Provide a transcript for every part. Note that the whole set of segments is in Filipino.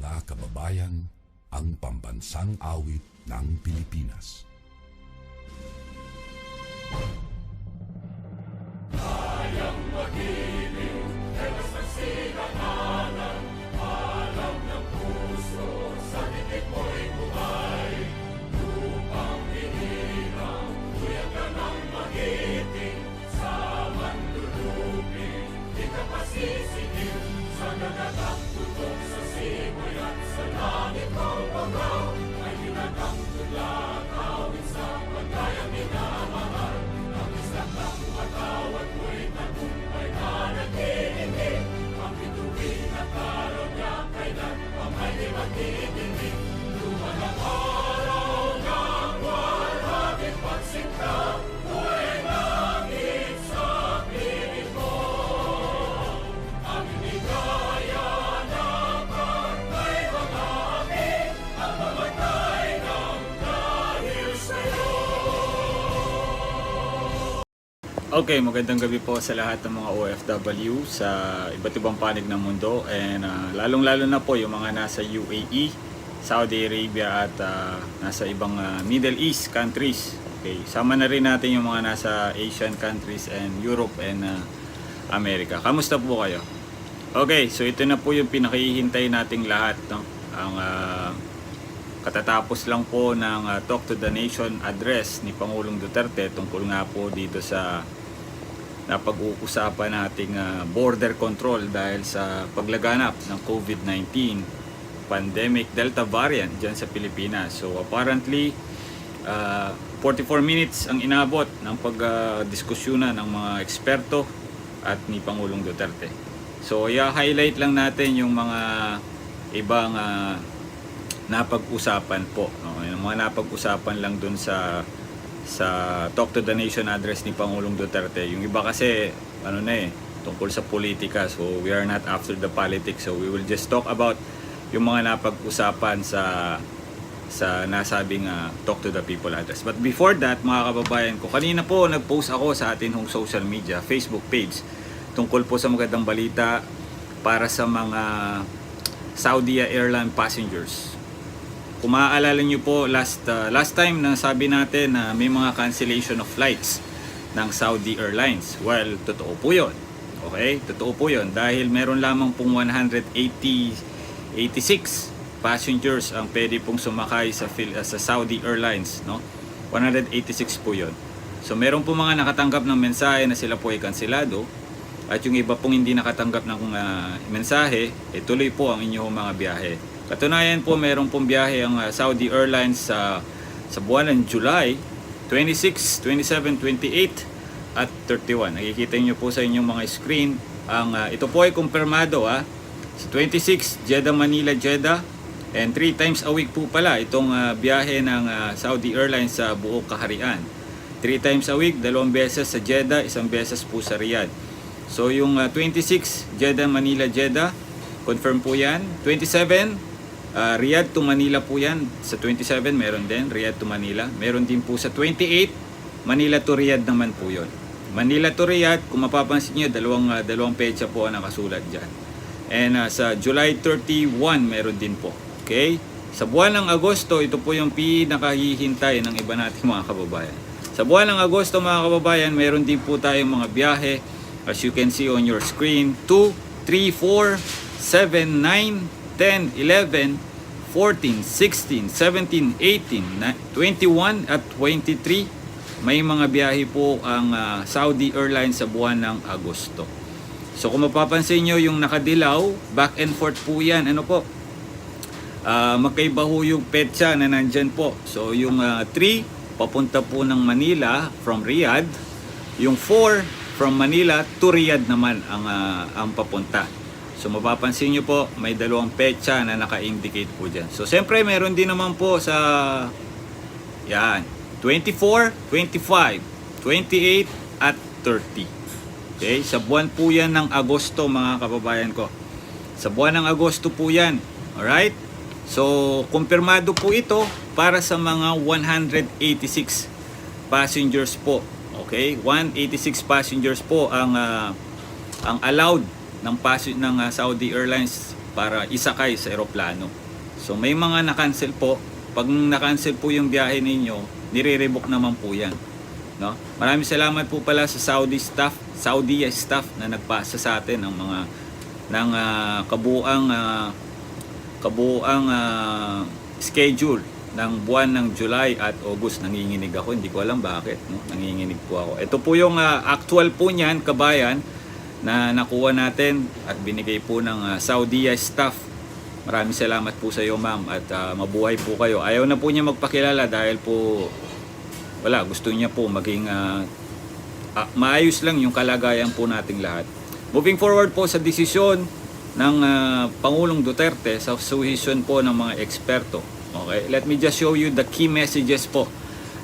mga kababayan, ang pambansang awit ng Pilipinas. Kayang magiliw, telas ng sinakanan, alam ng puso, sa titik mo'y buhay. Lupang hinirang, tuyag ka ng magiting, sa manlulupin, di ka pasisingil, sa nagagang tutok sa simoy at sa langit ng bangaw, ay hinagang tulad, awit sa pagkayang minamahal. Ang isang ng matawad mo'y tagumpay na nag-iindig, ang bituin at araw niya kailan pa may di magtitingin. Luman ang araw ng walang pagsinta, buhay langit sa piling mo. Ang inigaya na pagkay maraming, ang mamatay ng dahil sa'yo. Okay, magandang gabi po sa lahat ng mga OFW sa iba't ibang panig ng mundo, and lalong-lalo na po yung mga nasa UAE, Saudi Arabia at nasa ibang Middle East countries. Okay, sama na rin natin yung mga nasa Asian countries and Europe and America. Kamusta po kayo? Okay, so ito na po yung pinakihintay nating lahat, no? Ang katatapos lang po ng Talk to the Nation address ni Pangulong Duterte tungkol nga po dito sa napag-uusapan nating border control dahil sa paglaganap ng COVID-19 pandemic Delta variant dyan sa Pilipinas. So apparently 44 minutes ang inabot ng pagdiskusyunan ng mga eksperto at ni Pangulong Duterte. So i-highlight lang natin yung mga ibang napag-usapan po, no? Yung mga napag-usapan lang dun sa Talk to the Nation address ni Pangulong Duterte. Yung iba kasi tungkol sa politika, so we are not after the politics, so we will just talk about yung mga napag-usapan sa nasabing Talk to the People address. But before that, mga kababayan ko, kanina po nag-post ako sa atin hong social media, Facebook page, tungkol po sa magandang balita para sa mga Saudi Airline passengers. Kung maaalala nyo po, last time na sabi natin na may mga cancellation of flights ng Saudi Airlines. Well, totoo po yun. Okay? Totoo po yun. Dahil meron lamang pong 86 passengers ang pwede pong sumakay sa Saudi Airlines. No? 186 po yun. So meron po mga nakatanggap ng mensahe na sila po ay kansilado. At yung iba pong hindi nakatanggap ng mensahe, tuloy po ang inyong mga biyahe. Katunayan po, meron pong biyahe ang Saudi Airlines sa buwan ng July 26, 27, 28 at 31. Nakikita niyo po sa inyong mga screen. Ito po ay kumpirmado. Sa 26, Jeddah, Manila, Jeddah. And 3 times a week po pala itong biyahe ng Saudi Airlines sa buong kaharian. 3 times a week, 2 beses sa Jeddah, 1 beses po sa Riyadh. So yung 26, Jeddah, Manila, Jeddah, confirm po yan. 27, Riyadh to Manila po yan. Sa 27 meron din, Riyadh to Manila. Meron din po sa 28, Manila to Riyadh naman po yun. Manila to Riyadh, kung mapapansin nyo, dalawang petsa po ang nakasulat dyan. And sa July 31 meron din po. Okay? Sa buwan ng Agosto, ito po yung pinakahihintay ng iba nating mga kababayan. Sa buwan ng Agosto, mga kababayan, meron din po tayong mga biyahe. As you can see on your screen, 2, 3, 4, 7, 9, 10, 11, 14, 16, 17, 18, 21 at 23. May mga biyahe po ang Saudi Airlines sa buwan ng Agosto. So kung mapapansin nyo yung nakadilaw, back and forth po yan. Ano po? Magkaiba ho yung petsa na nandyan po. So yung 3, papunta po ng Manila from Riyadh. Yung 4, from Manila to Riyadh naman ang papunta. So mapapansin nyo po, may dalawang petsa na naka-indicate po dyan. So siyempre meron din naman po sa yan, 24, 25, 28 at 30. Okay, sa buwan po yan ng Agosto, mga kababayan ko. Sa buwan ng Agosto po yan. Alright? So kumpirmado po ito para sa mga 186 passengers po. Okay, 186 passengers po ang allowed ng Saudi Airlines para isakay sa eroplano. So may mga na-cancel po. Pag na-cancel po yung biyahe ninyo, nire-revoke naman po yan. No? Maraming salamat po pala sa Saudi staff na nagpasa sa atin ng mga kabuuang schedule ng buwan ng July at August. Nanginginig ako, hindi ko alam bakit, no? Nanginginig po ako. Ito po yung actual po niyan, kabayan, na nakuha natin at binigay po ng Saudi staff. Maraming salamat po sa iyo, ma'am, at mabuhay po kayo. Ayaw na po niya magpakilala dahil po wala, gusto niya po maging maayos lang yung kalagayan po nating lahat. Moving forward po sa desisyon ng Pangulong Duterte sa suhesyon po ng mga eksperto. Okay, let me just show you the key messages po.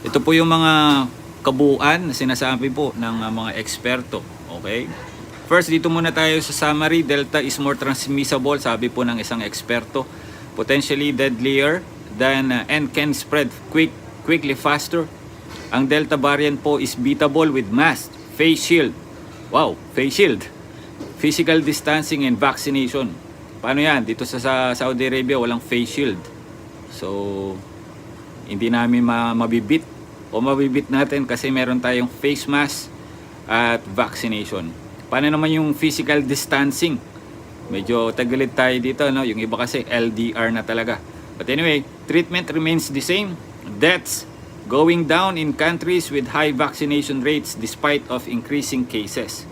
Ito po yung mga kabuuan na sinasabi po ng mga eksperto. Okay? First, dito muna tayo sa summary. Delta is more transmissible, sabi po ng isang eksperto. Potentially deadlier than and can spread quickly faster. Ang Delta variant po is beatable with mask, face shield. Wow, face shield. Physical distancing and vaccination. Paano yan? Dito sa Saudi Arabia, walang face shield. So, hindi namin mabibit o mabibit natin kasi meron tayong face mask at vaccination. Paano naman yung physical distancing? Medyo tagilid tayo dito, no? Yung iba kasi LDR na talaga. But anyway, treatment remains the same. Deaths going down in countries with high vaccination rates despite of increasing cases.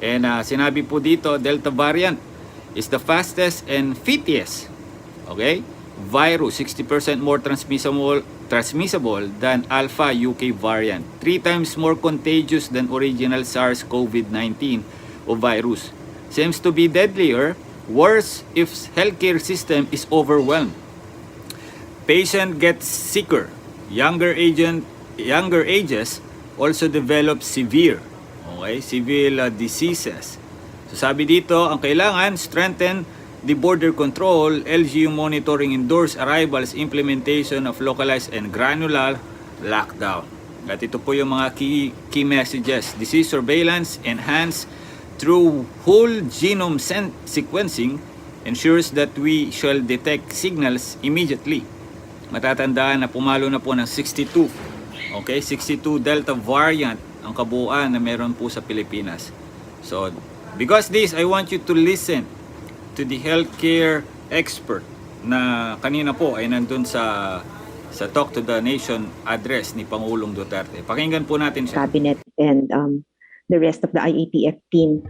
And sinabi po dito, Delta variant is the fastest and fittiest. Okay? Virus, 60% more transmissible than Alpha UK variant. 3 times more contagious than original SARS-CoV-19 o virus. Seems to be deadlier, worse if healthcare system is overwhelmed. Patient gets sicker. Younger ages also develop severe diseases. So sabi dito, ang kailangan strengthen the border control, LGU monitoring indoors arrivals, implementation of localized and granular lockdown. At ito po yung mga key messages. Disease surveillance enhanced through whole genome sequencing ensures that we shall detect signals immediately. Matatandaan na pumalo na po ng 62. Okay, 62 Delta variant ang kabuuan na meron po sa Pilipinas. So, because this, I want you to listen to the healthcare expert na kanina po ay nandun sa Talk to the Nation address ni Pangulong Duterte. Pakinggan po natin siya. Cabinet and the rest of the IATF team.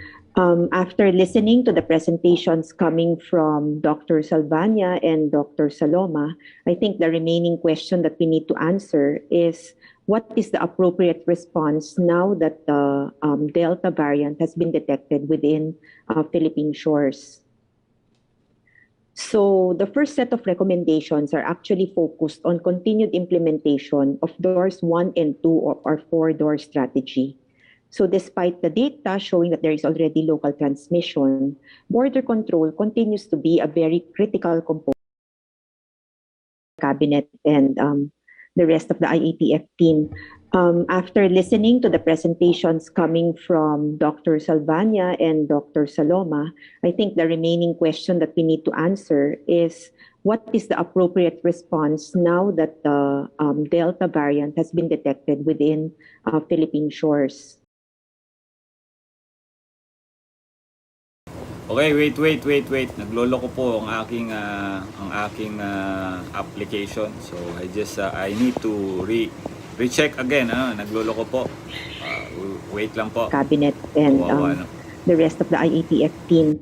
After listening to the presentations coming from Dr. Salvania and Dr. Saloma, I think the remaining question that we need to answer is what is the appropriate response now that the Delta variant has been detected within Philippine shores? So the first set of recommendations are actually focused on continued implementation of doors 1 and 2 or our 4-door strategy. So despite the data showing that there is already local transmission, border control continues to be a very critical component of the Cabinet and the rest of the IATF team. After listening to the presentations coming from Dr. Salvania and Dr. Saloma, I think the remaining question that we need to answer is what is the appropriate response now that the Delta variant has been detected within Philippine shores? Okay, wait. Nagloloko po ang aking application. So I need to recheck again. Nagloloko po. Wait lang po. Cabinet and the rest of the IATF team.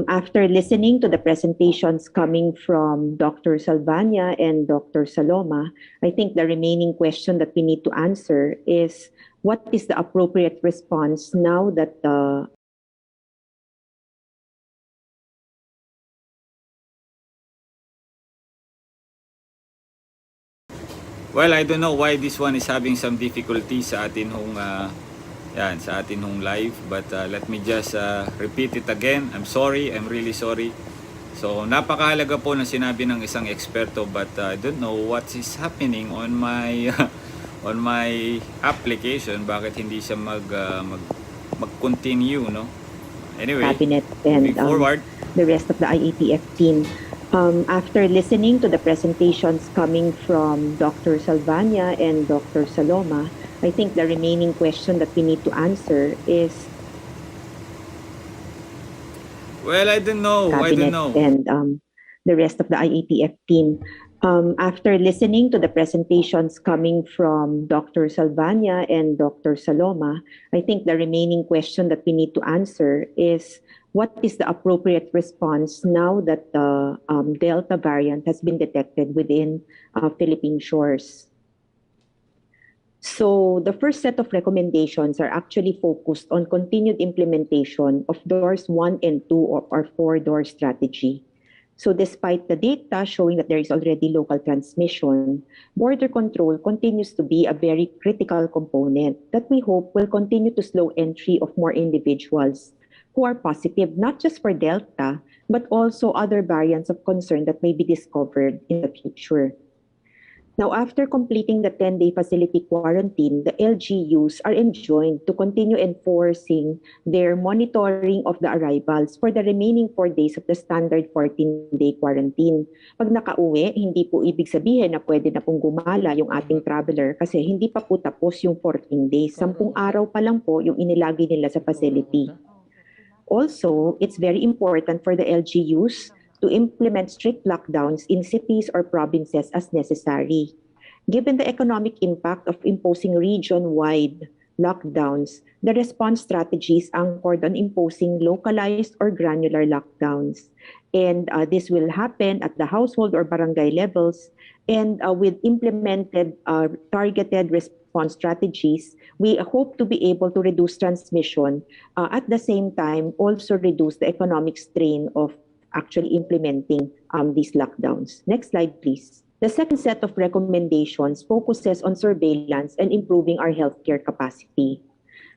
After listening to the presentations coming from Dr. Salvania and Dr. Saloma, I think the remaining question that we need to answer is what is the appropriate response now that the Well, I don't know why this one is having some difficulty sa atin hong live, but let me just repeat it again. I'm sorry, I'm really sorry. So, napakahalaga po na sinabi ng isang eksperto, but I don't know what is happening on my on my application. Bakit hindi siya mag-continue, no? Anyway, Cabinet and moving forward. the rest of the IATF team. After listening to the presentations coming from Dr. Salvania and Dr. Saloma, I think the remaining question that we need to answer is Well, I don't know. Cabinet and the rest of the IATF team. After listening to the presentations coming from Dr. Salvania and Dr. Saloma, I think the remaining question that we need to answer is what is the appropriate response now that the Delta variant has been detected within Philippine shores? So the first set of recommendations are actually focused on continued implementation of doors 1 and 2 of our 4-door strategy. So despite the data showing that there is already local transmission, border control continues to be a very critical component that we hope will continue to slow entry of more individuals who are positive not just for Delta, but also other variants of concern that may be discovered in the future. Now, after completing the 10-day facility quarantine, the LGUs are enjoined to continue enforcing their monitoring of the arrivals for the remaining 4 days of the standard 14-day quarantine. Pag nakauwi, hindi po ibig sabihin na pwede na pong gumala yung ating traveler kasi hindi pa po tapos yung 14 days. 10 araw pa lang po yung inilagay nila sa facility. Also, it's very important for the LGUs to implement strict lockdowns in cities or provinces as necessary. Given the economic impact of imposing region-wide lockdowns, the response strategy is anchored on imposing localized or granular lockdowns. And this will happen at the household or barangay levels. And with implemented targeted response strategies, we hope to be able to reduce transmission, at the same time also reduce the economic strain of actually implementing these lockdowns. Next slide, please. The second set of recommendations focuses on surveillance and improving our healthcare capacity.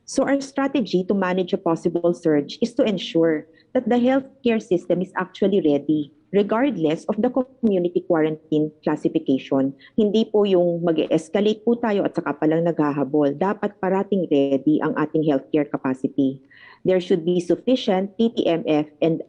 So our strategy to manage a possible surge is to ensure that the healthcare system is actually ready, regardless of the community quarantine classification. Hindi po yung mag-escalate po tayo at saka palang naghahabol. Dapat parating ready ang ating healthcare capacity. There should be sufficient TTMF and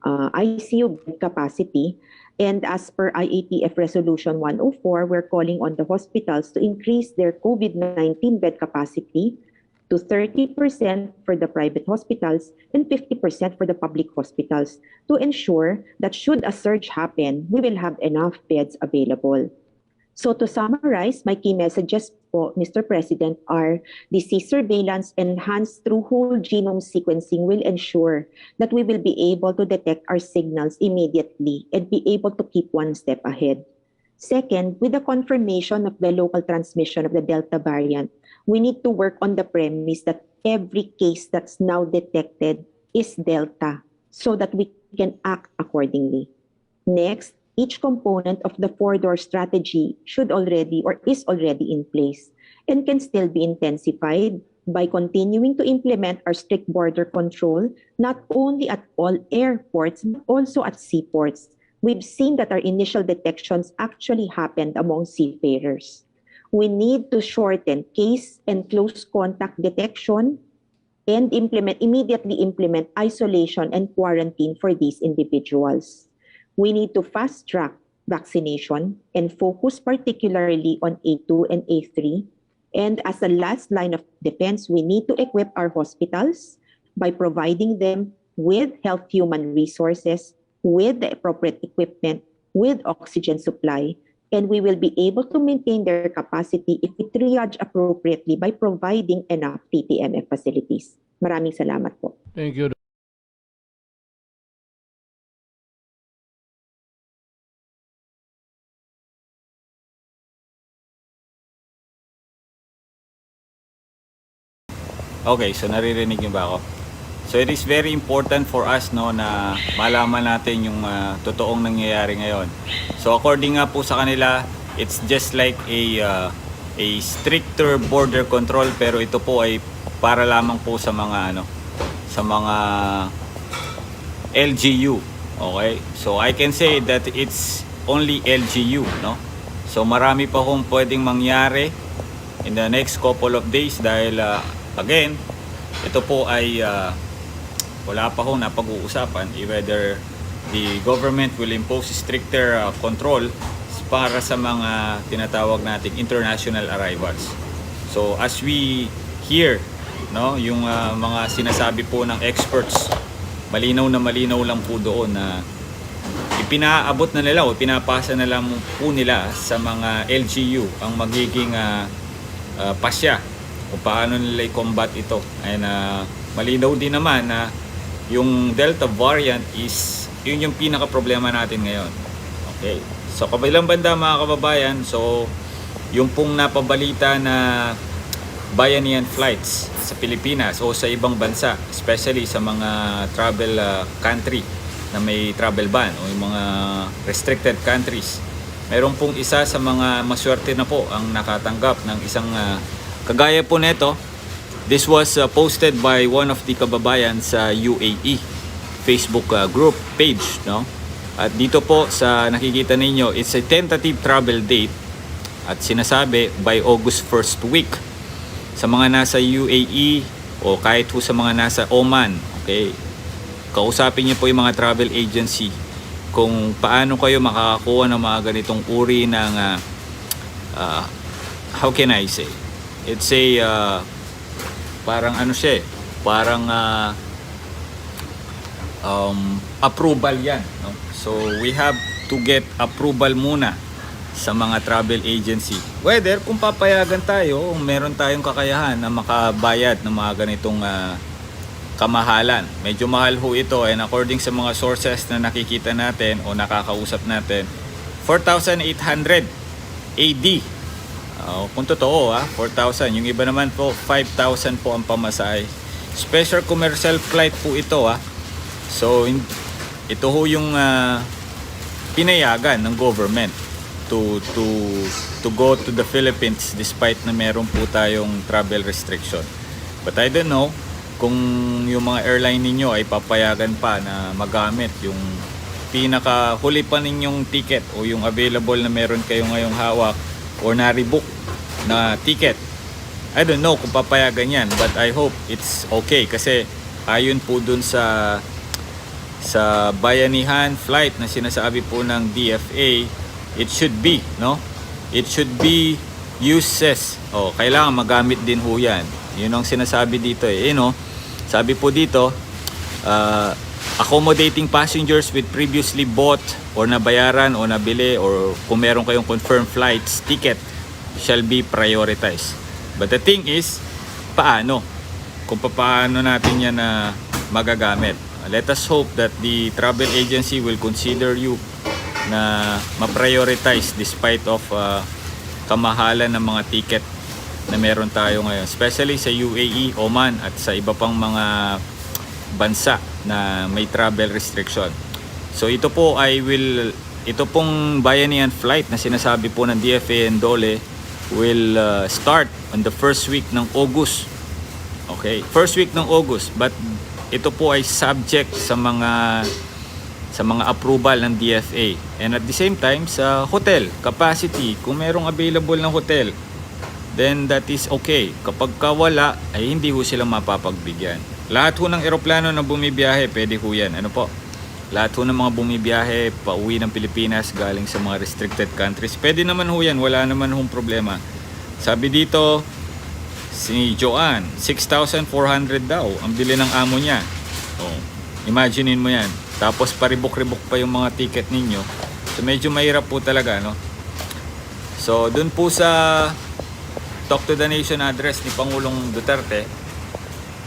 ICU capacity. And as per IATF Resolution 104, we're calling on the hospitals to increase their COVID-19 bed capacity to 30% for the private hospitals and 50% for the public hospitals to ensure that should a surge happen, we will have enough beds available. So to summarize, my key messages po, Mr. President, are disease surveillance enhanced through whole genome sequencing will ensure that we will be able to detect our signals immediately and be able to keep one step ahead. Second, with the confirmation of the local transmission of the Delta variant, we need to work on the premise that every case that's now detected is Delta so that we can act accordingly. Next, each component of the 4-door strategy should already or is already in place and can still be intensified by continuing to implement our strict border control, not only at all airports, but also at seaports. We've seen that our initial detections actually happened among seafarers. We need to shorten case and close contact detection and immediately implement isolation and quarantine for these individuals. We need to fast-track vaccination and focus particularly on A2 and A3. And as a last line of defense, we need to equip our hospitals by providing them with health human resources, with the appropriate equipment, with oxygen supply, and we will be able to maintain their capacity if we triage appropriately by providing enough TTMF facilities. Maraming salamat po. Thank you. Okay, so naririnig niyo ba ako? So it is very important for us no na malaman natin yung totoong nangyayari ngayon. So according nga po sa kanila, it's just like a stricter border control, pero ito po ay para lamang po sa mga sa mga LGU. Okay? So I can say that it's only LGU, no? So marami pa kung pwedeng mangyari in the next couple of days dahil again, ito po ay wala pa hong napag-uusapan whether the government will impose stricter control para sa mga tinatawag nating international arrivals. So as we hear, no, yung mga sinasabi po ng experts, malinaw lang po doon na ipinaabot na nila o pinapasa na lang po nila sa mga LGU ang magiging pasya kung paano nila i-combat ito. And malinaw din naman na yung Delta variant is yun yung pinaka problema natin ngayon. Okay. So kabilang banda mga kababayan, so yung pong napabalita na bayanihan flights sa Pilipinas o sa ibang bansa, especially sa mga travel country na may travel ban o yung mga restricted countries. Meron pong isa sa mga maswerte na po ang nakatanggap ng isang kagaya po nito. This was posted by one of the kababayan sa UAE Facebook group page, no? At dito po sa nakikita ninyo, it's a tentative travel date at sinasabi by August 1st week sa mga nasa UAE o kahit po sa mga nasa Oman. Okay, kausapin niyo po yung mga travel agency kung paano kayo makakakuha ng mga ganitong uri ng how can I say, it's a parang ano siya, parang approval yan, no? So we have to get approval muna sa mga travel agency whether kung papayagan tayo, meron tayong kakayahan na makabayad ng mga ganitong kamahalan. Medyo mahal ho ito, and according sa mga sources na nakikita natin o nakakausap natin, 4,800 AD. Kung totoo 4,000. Yung iba naman po 5,000 po ang pamasahe. Special commercial flight po ito So ito ho yung pinayagan ng government to go to the Philippines despite na meron po tayong travel restriction. But I don't know kung yung mga airline ninyo ay papayagan pa na magamit yung pinakahuli pa ninyong ticket o yung available na meron kayo ngayong hawak or na-rebook na ticket. I don't know kung papayagan yan, but I hope it's okay kasi ayon po dun sa bayanihan flight na sinasabi po ng DFA, it should be, no? It should be uses. Kailangan magamit din ho yan. Yun ang sinasabi dito Sabi po dito, accommodating passengers with previously bought or nabayaran o nabili or kung meron kayong confirmed flights ticket shall be prioritized. But the thing is, paano? Kung paano natin yan na magagamit. Let us hope that the travel agency will consider you na ma-prioritize despite of kamahalan ng mga ticket na meron tayo ngayon, especially sa UAE, Oman at sa iba pang mga bansa na may travel restriction. So ito po ito pong bayanihan flight na sinasabi po ng DFA and DOLE will start on the first week ng August. Okay, first week ng August, but ito po ay subject sa mga approval ng DFA. And at the same time, sa hotel capacity, kung merong available ng hotel, then that is okay. Kapag wala, ay hindi ho sila mapapagbigyan. Lahat ho ng eroplano na bumibiyahe, pwede ho yan. Ano po? Lahat ho ng mga bumibiyahe, pauwi ng Pilipinas, galing sa mga restricted countries, pwede naman ho yan. Wala naman hong problema. Sabi dito, si Joanne, 6,400 daw ang bili ng amo niya. Imaginein mo yan. Tapos paribok-ribok pa yung mga ticket ninyo. So medyo mahirap po talaga, no? So dun po sa Talk to the Nation address ni Pangulong Duterte,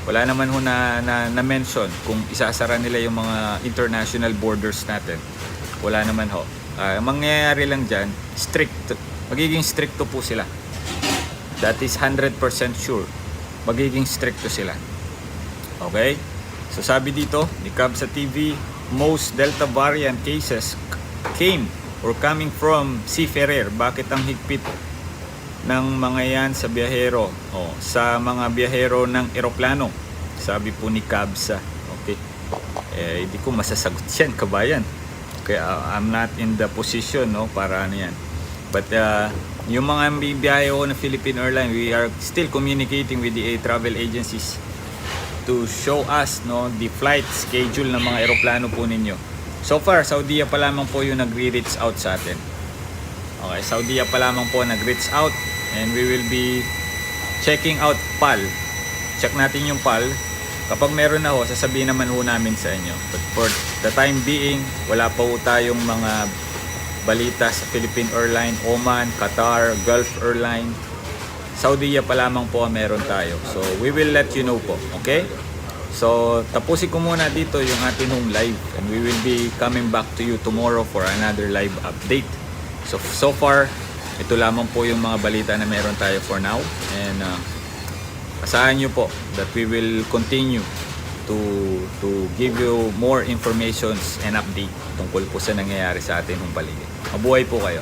wala naman ho na mention kung isasara nila yung mga international borders natin. Wala naman ho. Mangyayari lang dyan, magiging stricto po sila. That is 100% sure. Magiging stricto sila. Okay? So sabi dito ni Cab sa TV, most Delta variant cases came or coming from seafarer. Bakit ang higpit ng mga yan sa biyahero? Sa mga biyahero ng eroplano. Sabi po ni Cabsa. Okay. Hindi ko masasagot yan, kabayan. Kaya I'm not in the position, no, para ano yan. But yung mga biyahe na Philippine Airlines, we are still communicating with the travel agencies to show us, no, the flight schedule ng mga eroplano po ninyo. So far, Saudi pa lamang po yung nagre-reach out sa atin. Okay, Saudi pa lamang po nag-reach out, and we will be checking out PAL. Check natin yung PAL. Kapag meron na ho, sasabihin naman ho namin sa inyo. But for the time being, wala pa ho tayong mga balita sa Philippine Airline, Oman, Qatar, Gulf Airline. Saudi pa lamang po meron tayo. So we will let you know po, okay? So tapusin ko muna dito yung ating home live, and we will be coming back to you tomorrow for another live update. So far, ito lamang po yung mga balita na meron tayo for now, and asahan nyo po that we will continue to give you more informations and update tungkol po sa nangyayari sa ating paligid. Mabuhay po kayo.